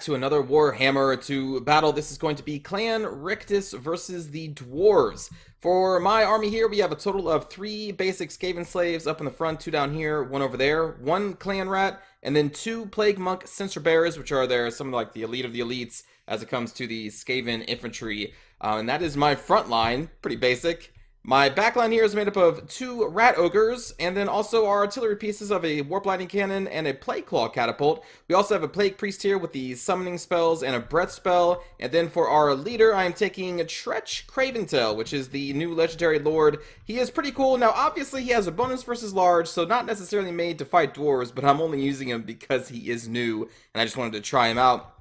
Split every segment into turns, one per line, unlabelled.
To another Warhammer to battle. This is going to be Clan Rictus versus the Dwarves. For my army here, we have a total of 3 basic Skaven slaves up in the front, 2 down here, 1 over there, 1 clan rat, and then 2 plague monk censer bearers, which are there, some like the elite of the elites as it comes to the Skaven infantry. And that is my front line, pretty basic. My backline here is made up of 2 rat ogres, and then also our artillery pieces of a warp lightning cannon and a plague claw catapult. We also have a plague priest here with the summoning spells and a breath spell. And then for our leader, I am taking Tretch Craventail, which is the new legendary lord. He is pretty cool. Now, obviously, he has a bonus versus large, so not necessarily made to fight dwarves, but I'm only using him because he is new, and I just wanted to try him out.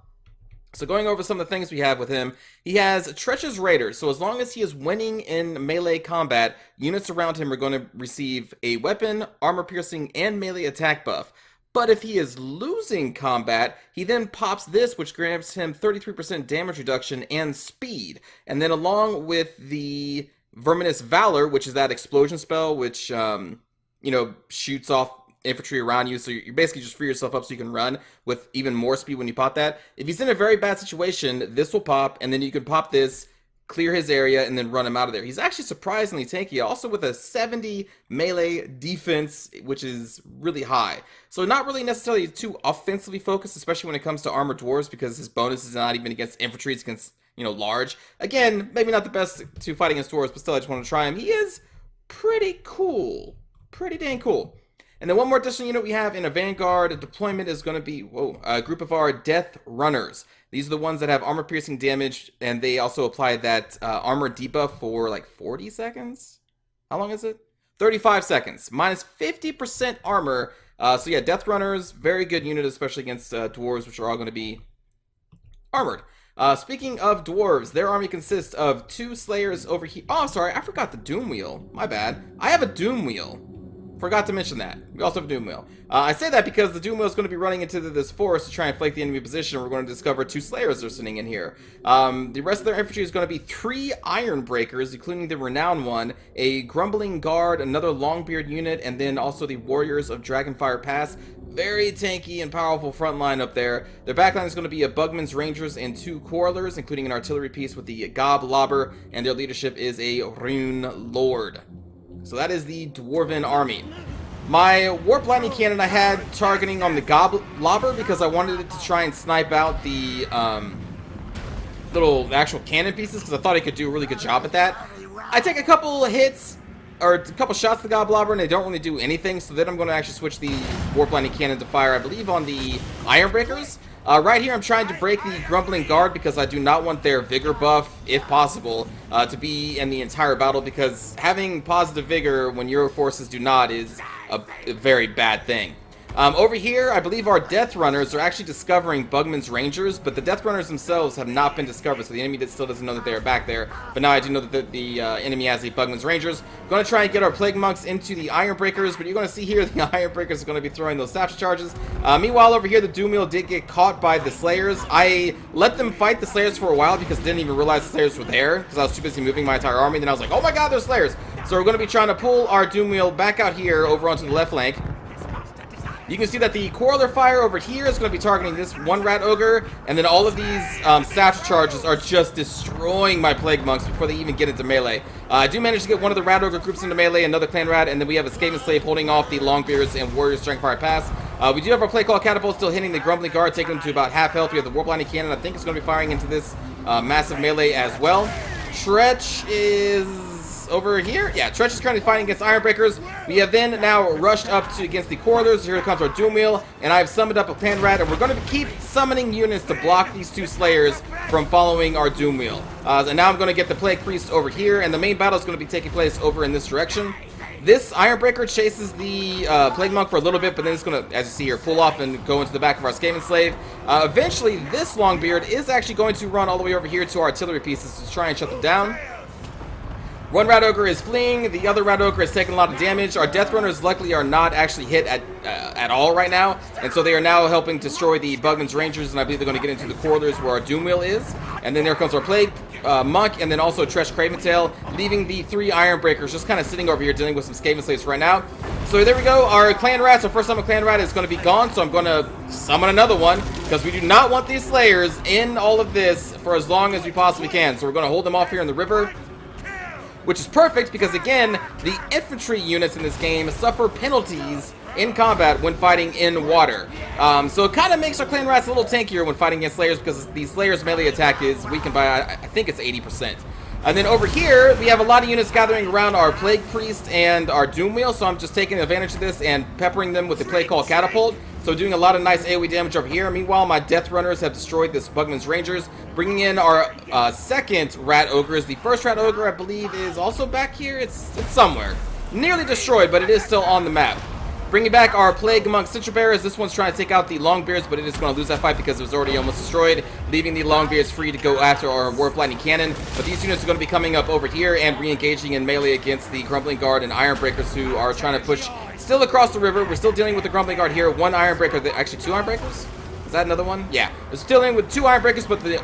So going over some of the things we have with him, he has Tretch's Raiders. So as long as he is winning in melee combat, units around him are going to receive a weapon, armor piercing, and melee attack buff. But if he is losing combat, he then pops this, which grants him 33% damage reduction and speed. And then along with the Verminous Valor, which is that explosion spell, which, shoots off infantry around you, so you basically just free yourself up so you can run with even more speed when you pop that. If he's in a very bad situation, this will pop, and then you can pop this, clear his area, and then run him out of there. He's actually surprisingly tanky, also with a 70 melee defense, which is really high. So not really necessarily too offensively focused, especially when it comes to armored dwarves, because his bonus is not even against infantry, it's against, large. Again, maybe not the best to fight against dwarves, but still I just want to try him. He is pretty cool. Pretty dang cool. And then one more additional unit we have in a Vanguard deployment is going to be a group of our Death Runners. These are the ones that have armor piercing damage, and they also apply that armor debuff for like 40 seconds? How long is it? 35 seconds. Minus 50% armor. So yeah, Death Runners, very good unit, especially against dwarves, which are all going to be armored. Speaking of dwarves, their army consists of 2 slayers over here. Oh, sorry, I forgot the Doom Wheel. My bad. I have a Doom Wheel. Forgot to mention that. We also have a Doom Wheel. I say that because the Doom Wheel is going to be running into this forest to try and flank the enemy position. We're going to discover 2 Slayers are sitting in here. The rest of their infantry is going to be 3 Iron Breakers, including the Renowned one, a Grumbling Guard, another Longbeard unit, and then also the Warriors of Dragonfire Pass. Very tanky and powerful front line up there. Their backline is going to be a Bugman's Rangers and 2 Quarrelers, including an artillery piece with the Gob Lobber, and their leadership is a Rune Lord. So that is the Dwarven army. My Warp Lightning Cannon I had targeting on the Gob Lobber because I wanted it to try and snipe out the little actual cannon pieces because I thought it could do a really good job at that. I take a couple hits, or a couple shots at the Gob Lobber, and they don't really do anything, so then I'm going to actually switch the Warp Lightning Cannon to fire, I believe, on the Iron Breakers. Right here, I'm trying to break the Grumbling Guard because I do not want their Vigor buff, if possible, to be in the entire battle, because having positive Vigor when your forces do not is a very bad thing. Over here, I believe our Death Runners are actually discovering Bugman's Rangers, but the Death Runners themselves have not been discovered, so the enemy still doesn't know that they are back there. But now I do know that the enemy has the Bugman's Rangers. I'm going to try and get our Plague Monks into the Iron Breakers, but you're going to see here the Iron Breakers are going to be throwing those Satchel Charges. Meanwhile, over here, the Doom Wheel did get caught by the Slayers. I let them fight the Slayers for a while because I didn't even realize the Slayers were there, because I was too busy moving my entire army. Then I was like, oh my god, there's Slayers! So we're going to be trying to pull our Doom Wheel back out here over onto the left flank. You can see that the Quarreler Fire over here is going to be targeting this one Rat Ogre, and then all of these Satchel Charges are just destroying my Plague Monks before they even get into melee. I do manage to get one of the Rat Ogre groups into melee, another Clan Rat, and then we have a Skaven Slave holding off the Longbeards and Warriors Dragonfire Pass. We do have our Plague Claw Catapult still hitting the Grumbling Guard, taking them to about half health. We have the Warp Lightning Cannon, I think it's going to be firing into this massive melee as well. Tretch is over here. Yeah, Tretch is currently fighting against Iron Breakers. We have then now rushed up to against the Quarrelers. Here comes our Doom Wheel, and I've summoned up a Clan Rat, and we're going to keep summoning units to block these 2 Slayers from following our Doom Wheel. And now I'm going to get the Plague Priest over here, and the main battle is going to be taking place over in this direction. This Iron Breaker chases the Plague Monk for a little bit, but then it's going to, as you see here, pull off and go into the back of our Skaven Slave. Eventually, this Longbeard is actually going to run all the way over here to our artillery pieces to try and shut them down. One Rat Ogre is fleeing, the other Rat Ogre is taking a lot of damage. Our Death Runners luckily are not actually hit at all right now, and so they are now helping destroy the Bugman's Rangers, and I believe they're going to get into the Quarrelers where our Doom Wheel is. And then there comes our Plague Monk, and then also Tretch Craventail, leaving the 3 Iron Breakers just kind of sitting over here dealing with some Skaven Slaves right now. So there we go, our Clan Rats, our first summon Clan Rat is going to be gone, so I'm going to summon another one, because because we do not want these Slayers in all of this for as long as we possibly can. So we're going to hold them off here in the river, which is perfect because, again, the infantry units in this game suffer penalties in combat when fighting in water. So it kind of makes our clan rats a little tankier when fighting against Slayers because the Slayers' melee attack is weakened by, I think it's 80%. And then over here, we have a lot of units gathering around our Plague Priest and our Doom Wheel, so I'm just taking advantage of this and peppering them with the Plague Call Catapult. So doing a lot of nice AoE damage over here. Meanwhile, my Death Runners have destroyed this Bugman's Rangers, bringing in our second Rat Ogres. The first Rat Ogre, I believe, is also back here. It's somewhere. Nearly destroyed, but it is still on the map. Bringing back our Plague Monk Citra Bearers. This one's trying to take out the Longbeards, but it is going to lose that fight because it was already almost destroyed, leaving the Longbeards free to go after our Warp Lightning Cannon. But these units are going to be coming up over here and re-engaging in melee against the Grumbling Guard and Iron Breakers, who are trying to push still across the river. We're still dealing with the Grumbling Guard here. One Iron Breaker, actually two Iron Breakers? Is that another one? Yeah. We're still dealing with two Iron Breakers, but the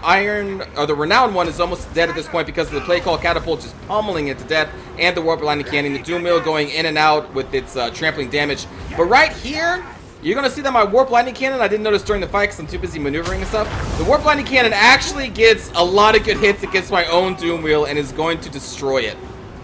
the Renowned one is almost dead at this point because of the Plague Call Catapult just pummeling it to death, and the Warp Lightning Cannon, the Doom Wheel going in and out with its trampling damage. But right here, you're going to see that my Warp Lightning Cannon, I didn't notice during the fight because I'm too busy maneuvering and stuff. The Warp Lightning Cannon actually gets a lot of good hits against my own Doom Wheel and is going to destroy it,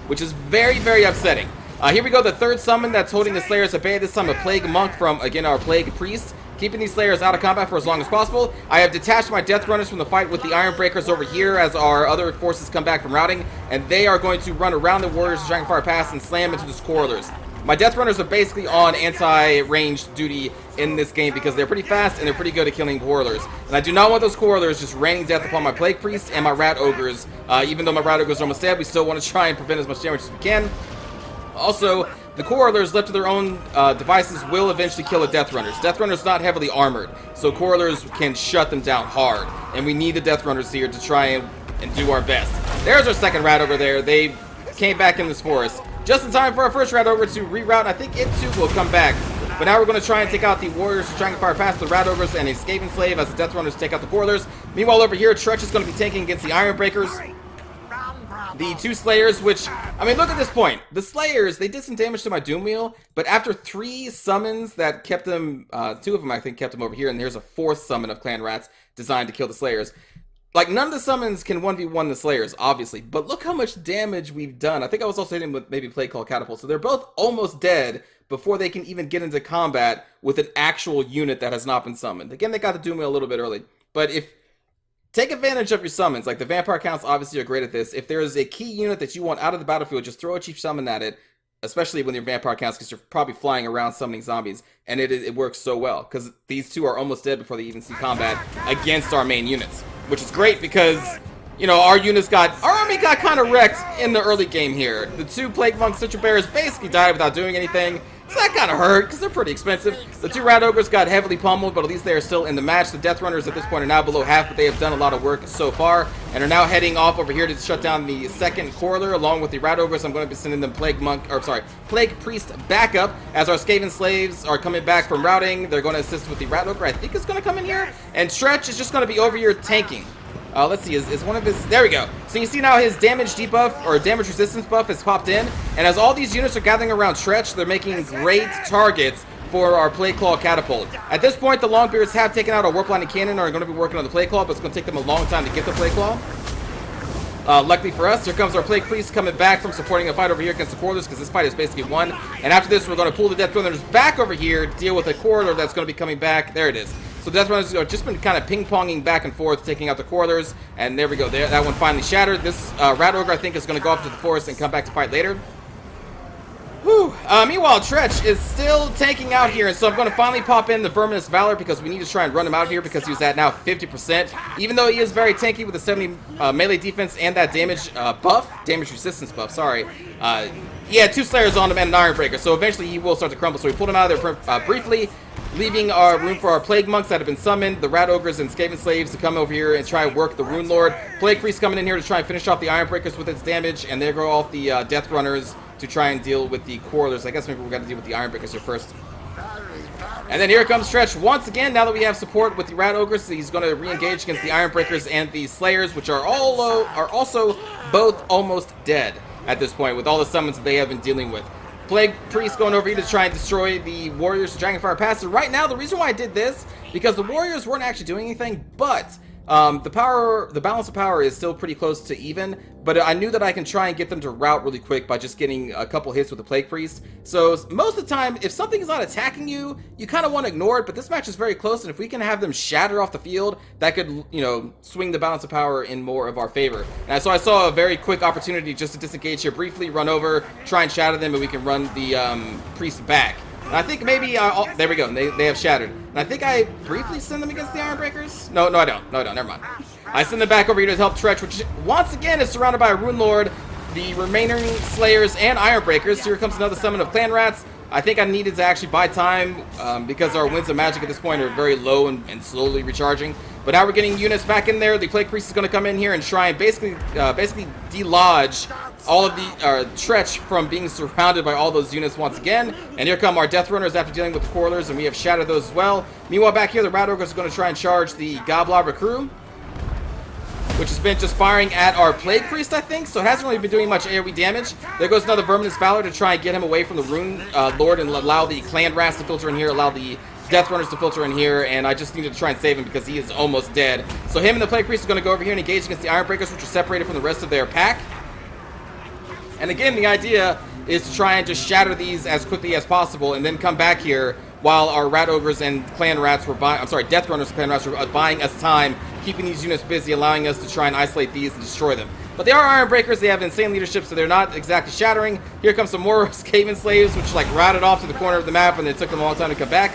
which is very, very upsetting. Here we go, the third summon that's holding the Slayers at bay. This time a Plague Monk from, again, our Plague Priest, keeping these Slayers out of combat for as long as possible. I have detached my Death Runners from the fight with the Iron Breakers over here as our other forces come back from routing, and they are going to run around the Warriors of Dragonfire Pass and slam into the Corridors. My Death Runners are basically on anti-ranged duty in this game because they're pretty fast and they're pretty good at killing Corridors. And I do not want those Corridors just raining death upon my Plague Priests and my Rat Ogres. Even though my Rat Ogres are almost dead, we still want to try and prevent as much damage as we can. Also, the Corridors left to their own devices will eventually kill the Death Runners. Death Runners not heavily armored, so Corridors can shut them down hard. And we need the Death Runners here to try and do our best. There's our second Rat Ogre there. They came back in this forest just in time for our first Rat Ogre to reroute, and I think it too will come back. But now we're going to try and take out the Warriors of Dragonfire Pass, the Rat Ogres, and a Skaven Slave as the Death Runners take out the Corridors. Meanwhile, over here, Tretch is going to be tanking against the Iron Breakers. The two Slayers, which, I mean, look at this point. The Slayers, they did some damage to my Doom Wheel, but after 3 summons that kept them, 2 of them, I think, kept them over here, and there's a 4th summon of Clan Rats designed to kill the Slayers. Like, none of the summons can 1v1 the Slayers, obviously, but look how much damage we've done. I think I was also hitting with maybe Plague Call Catapult, so they're both almost dead before they can even get into combat with an actual unit that has not been summoned. Again, they got the Doom Wheel a little bit early, but if take advantage of your summons. Like, the Vampire Counts obviously are great at this. If there is a key unit that you want out of the battlefield, just throw a Chief Summon at it, especially when your Vampire Counts, because you're probably flying around summoning zombies, and it works so well, because these two are almost dead before they even see combat against our main units, which is great because, you know, our army got kind of wrecked in the early game here. The 2 Plague Monk Citra Bearers basically died without doing anything. So that kind of hurt, because they're pretty expensive. The 2 Rat Ogres got heavily pummeled, but at least they are still in the match. The Death Runners at this point are now below half, but they have done a lot of work so far, and are now heading off over here to shut down the second Corridor, along with the Rat Ogres. I'm going to be sending them Plague Priest backup, as our Skaven Slaves are coming back from routing. They're going to assist with the Rat Ogre, I think is going to come in here, and Tretch is just going to be over here tanking. Let's see, is one of his, there we go. So you see now his damage debuff, or damage resistance buff has popped in, and as all these units are gathering around Tretch, they're making great targets for our Plague Claw Catapult. At this point, the Longbeards have taken out a Warp Lightning Cannon and are going to be working on the Plague Claw, but it's going to take them a long time to get the Plague Claw. Luckily for us, here comes our Plague Priest coming back from supporting a fight over here against the Corridors, because this fight is basically won. And after this, we're going to pull the Death Runners back over here to deal with a Corridor that's going to be coming back. There it is. So Death Runners have just been kind of ping-ponging back and forth, taking out the Corridors. And there we go. There, that one finally shattered. This Rat Ogre, I think, is going to go off to the forest and come back to fight later. Whew. Meanwhile, Tretch is still tanking out here, and so I'm going to finally pop in the Verminous Valor because we need to try and run him out of here because he's at now 50%. Even though he is very tanky with the 70 melee defense and that damage damage resistance buff, sorry. He had 2 Slayers on him and an Iron Breaker, so eventually he will start to crumble. So we pulled him out of there briefly, leaving our room for our Plague Monks that have been summoned, the Rat Ogres and Skaven Slaves to come over here and try and work the Rune Lord. Plague Priest coming in here to try and finish off the Iron Breakers with its damage, and there go off the Death Runners to try and deal with the Corridors. I guess maybe we've got to deal with the Iron Breakers here first. And then here comes Tretch once again. Now that we have support with the Rat Ogres, he's going to re-engage against the Iron Breakers and the Slayers, which are also both almost dead at this point with all the summons that they have been dealing with. Plague Priest going over here to try and destroy the Warriors of Dragonfire Pass. And right now, the reason why I did this, because the Warriors weren't actually doing anything, but the balance of power is still pretty close to even, but I knew that I can try and get them to rout really quick by just getting a couple hits with the Plague Priest. So most of the time, if something is not attacking you, you kind of want to ignore it, but this match is very close, and if we can have them shatter off the field, that could, you know, swing the balance of power in more of our favor. And so I saw a very quick opportunity just to disengage here briefly, run over, try and shatter them, and we can run the Priest back. And I think maybe, there we go, they have shattered. And I think I briefly send them against the Ironbreakers? No, I don't, never mind. I send them back over here to help Tretch, which once again is surrounded by a Rune Lord, the remaining Slayers, and Ironbreakers. Here comes another summon of Clan Rats. I think I needed to actually buy time because our Winds of Magic at this point are very low and slowly recharging. But now we're getting units back in there. The Plague Priest is going to come in here and try and basically delodge all of the Tretch from being surrounded by all those units once again. And here come our Death Runners after dealing with the Quarrelers, and we have shattered those as well. Meanwhile, back here, the Rat Ogres are going to try and charge the Goblobber crew, which has been just firing at our Plague Priest, I think, so it hasn't really been doing much AoE damage. There goes another Verminous Valor to try and get him away from the Rune Lord and allow the Clan Rats to filter in here, allow the Death Runners to filter in here, and I just needed to try and save him because he is almost dead. So him and the Plague Priest are going to go over here and engage against the Ironbreakers, which are separated from the rest of their pack. And again, the idea is to try and just shatter these as quickly as possible and then come back here while our Rat Ogres and Clan Rats were buying, Death Runners and Clan Rats were buying us time, keeping these units busy, allowing us to try and isolate these and destroy them. But they are Ironbreakers, they have insane leadership, so they're not exactly shattering. Here comes some more Skaven Slaves, which like routed off to the corner of the map, and it took them a long time to come back.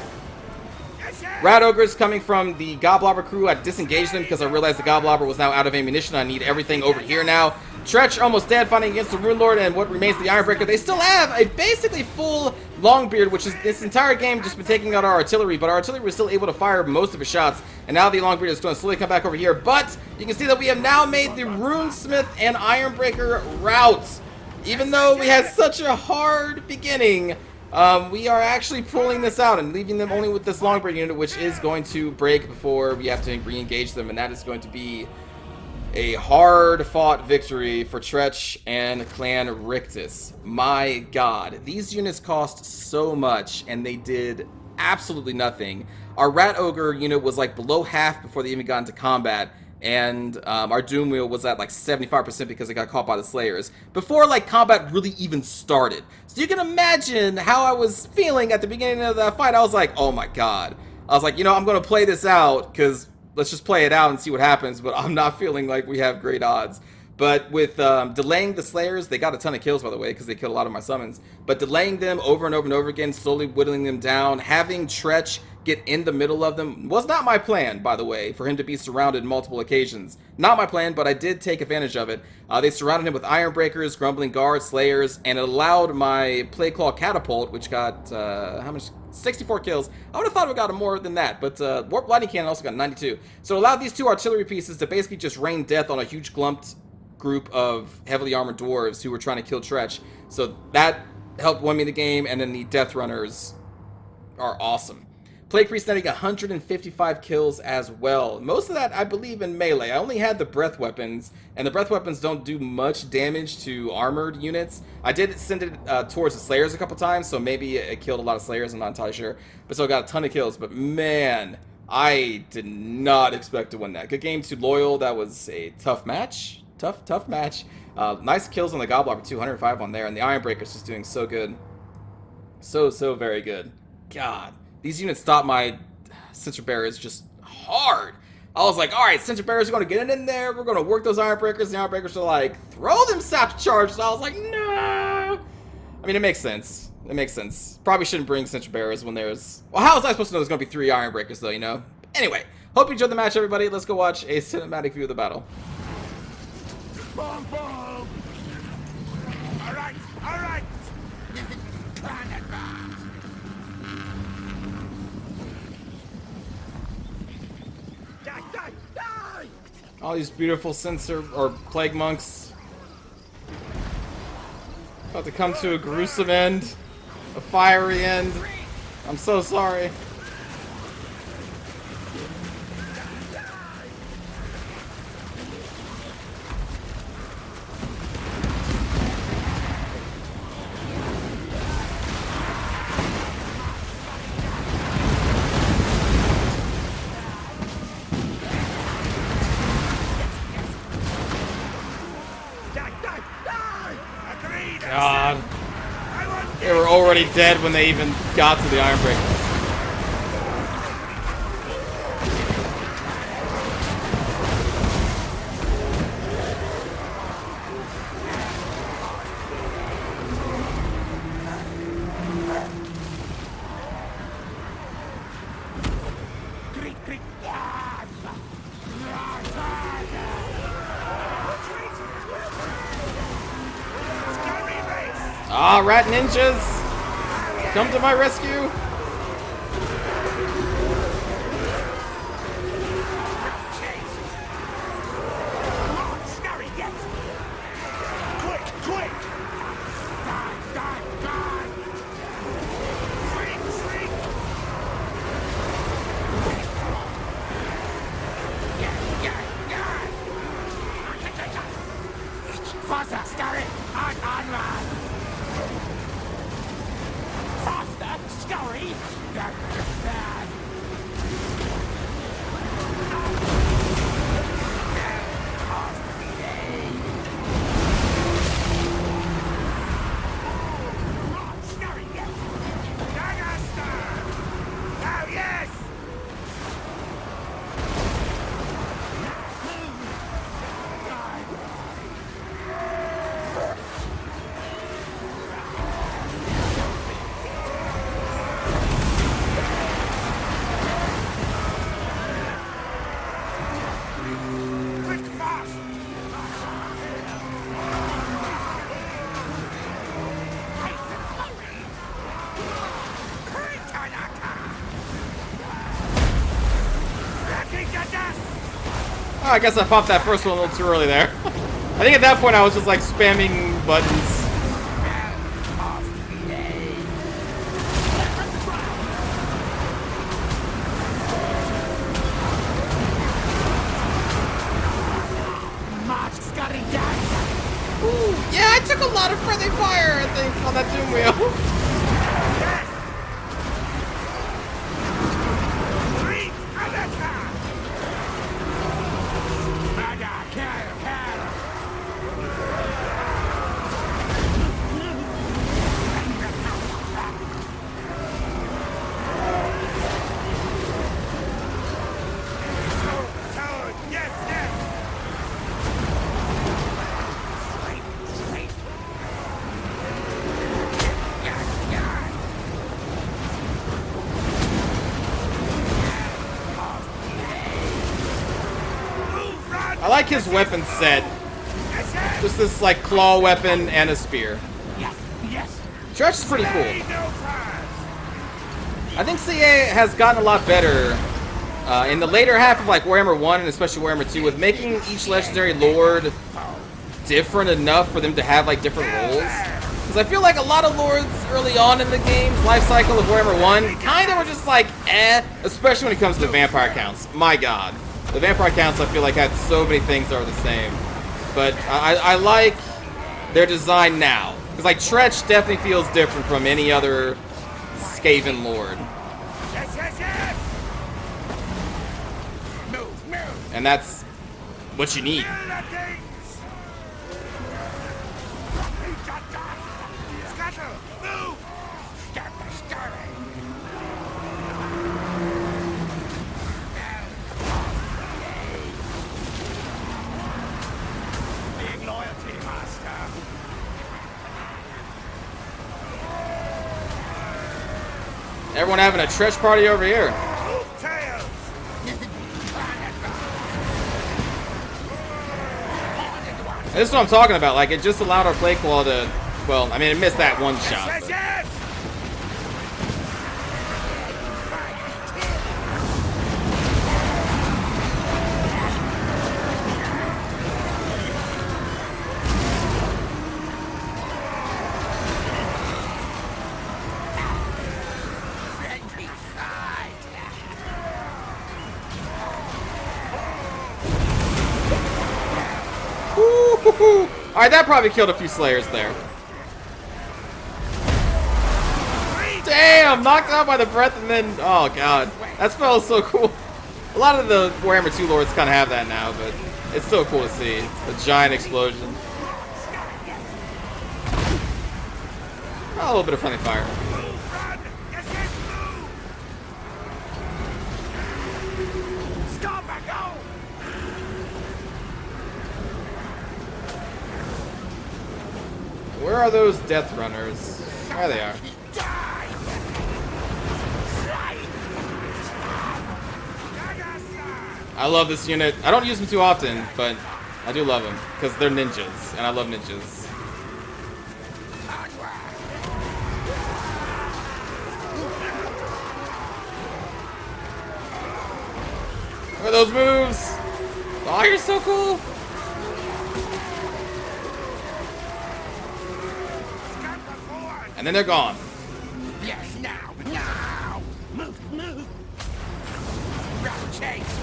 Rat Ogres coming from the Goblobber crew. I disengaged them because I realized the Goblobber was now out of ammunition. I need everything over here now. Tretch almost dead fighting against the Rune Lord and what remains of the Ironbreaker. They still have a basically full Longbeard, which is this entire game just been taking out our artillery, but our artillery was still able to fire most of its shots, and now the Longbeard is going to slowly come back over here. But you can see that we have now made the Runesmith and Ironbreaker routes. Even though we had such a hard beginning, we are actually pulling this out and leaving them only with this Longbeard unit, which is going to break before we have to re-engage them, and that is going to be a hard-fought victory for Tretch and Clan Rictus. My god, these units cost so much, and they did absolutely nothing. Our Rat Ogre unit was like below half before they even got into combat, and our Doom Wheel was at like 75% because it got caught by the Slayers before like combat really even started. So you can imagine how I was feeling at the beginning of that fight. I was like, oh my god. I was like, you know, I'm going to play this out because let's just play it out and see what happens, but I'm not feeling like we have great odds. But with delaying the Slayers, they got a ton of kills, by the way, because they killed a lot of my summons. But delaying them over and over and over again, slowly whittling them down, having Tretch get in the middle of them was not my plan, by the way, for him to be surrounded multiple occasions. Not my plan, but I did take advantage of it. They surrounded him with Ironbreakers, Grumbling Guards, Slayers, and it allowed my Plagueclaw Catapult, which got, how much? 64 kills. I would have thought we got more than that, but Warp Lightning Cannon also got 92. So it allowed these two artillery pieces to basically just rain death on a huge clumped group of heavily armored dwarves who were trying to kill Tretch. So that helped win me the game, and then the Death Runners are awesome. Plague Priest netting 155 kills as well. Most of that, I believe, in melee. I only had the breath weapons, and the breath weapons don't do much damage to armored units. I did send it towards the Slayers a couple times, so maybe it killed a lot of Slayers, I'm not entirely sure. But still got a ton of kills, but man, I did not expect to win that. Good game to Loyal. That was a tough match. Tough match. Nice kills on the Goblobber, 205 on there, and the Ironbreaker's just doing so good. So very good. God. These units stopped my Sensor Bearers just hard. I was like, alright, Sensor Bearers are going to get in there. We're going to work those Ironbreakers. The Ironbreakers are like, throw them Sap Charge. So I was like, no. I mean, it makes sense. It makes sense. Probably shouldn't bring Sensor Bearers when there's... Well, how was I supposed to know there's going to be 3 Ironbreakers, though, you know? Anyway, hope you enjoyed the match, everybody. Let's go watch a cinematic view of the battle.
Boom, boom. Alright. Die.
All these beautiful Censor or Plague Monks about to come to a gruesome end, a fiery end. I'm so sorry. They were already dead when they even got to the Ironbreakers. Ah, rat ninjas! Come to my rescue! Oh, I guess I popped that first one a little too early there. I think at that point I was just like spamming buttons. Ooh, yeah, I took a lot of friendly fire, I think, on that doom wheel. I like his weapon set. Just this like claw weapon and a spear. Tretch is pretty cool. I think CA has gotten a lot better in the later half of like Warhammer 1 and especially Warhammer 2 with making each legendary lord different enough for them to have like different roles. Because I feel like a lot of lords early on in the game's life cycle of Warhammer 1 kind of were just like especially when it comes to the vampire counts. My god. The vampire counts, I feel like, had so many things that are the same. But I like their design now. Because, like, Tretch definitely feels different from any other Skaven Lord. And that's what you need. Everyone having a Tretch party over here. This is what I'm talking about. Like, it just allowed our play claw to, well, I mean, it missed that one shot. But. Alright, that probably killed a few Slayers there. Damn! Knocked out by the breath and then... Oh, God. That spell is so cool. A lot of the Warhammer 2 lords kind of have that now, but it's still cool to see. The giant explosion. A little bit of friendly fire.
Move, run! Yes, yes, move! Stop and go!
Where are those death runners? There they are.
Die!
I love this unit. I don't use them too often, but I do love them because they're ninjas, and I love ninjas. Look at those moves! Oh, you're so cool! And then they're gone.
Yes, now! Now! Move, move! Run, chase!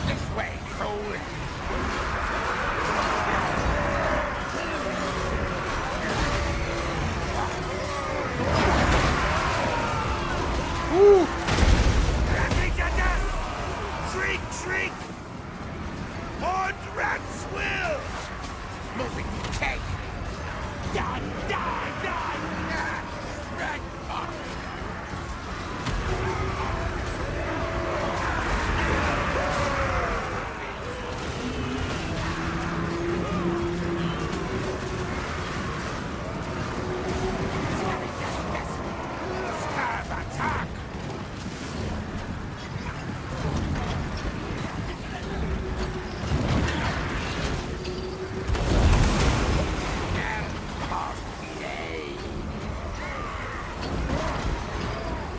This way, Cole!
Woo!
Shriek, shriek! On rat's will! Moving tank! Die, die, die! Rat fuck! Stab attack!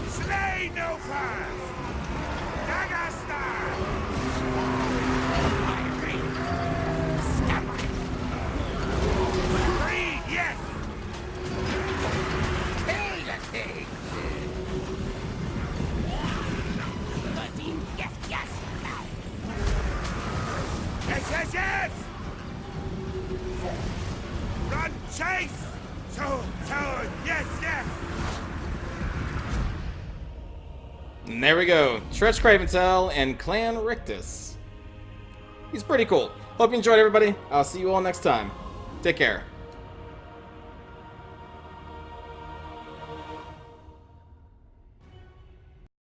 Slay no fast! Dagger stab! Breed, yes! Kill the thing! Yes, yes! Yes, yes, yes! Run, chase! So, yes, yes!
And there we go. Tretch Craventel and Clan Rictus. He's pretty cool. Hope you enjoyed, everybody. I'll see you all next time. Take care.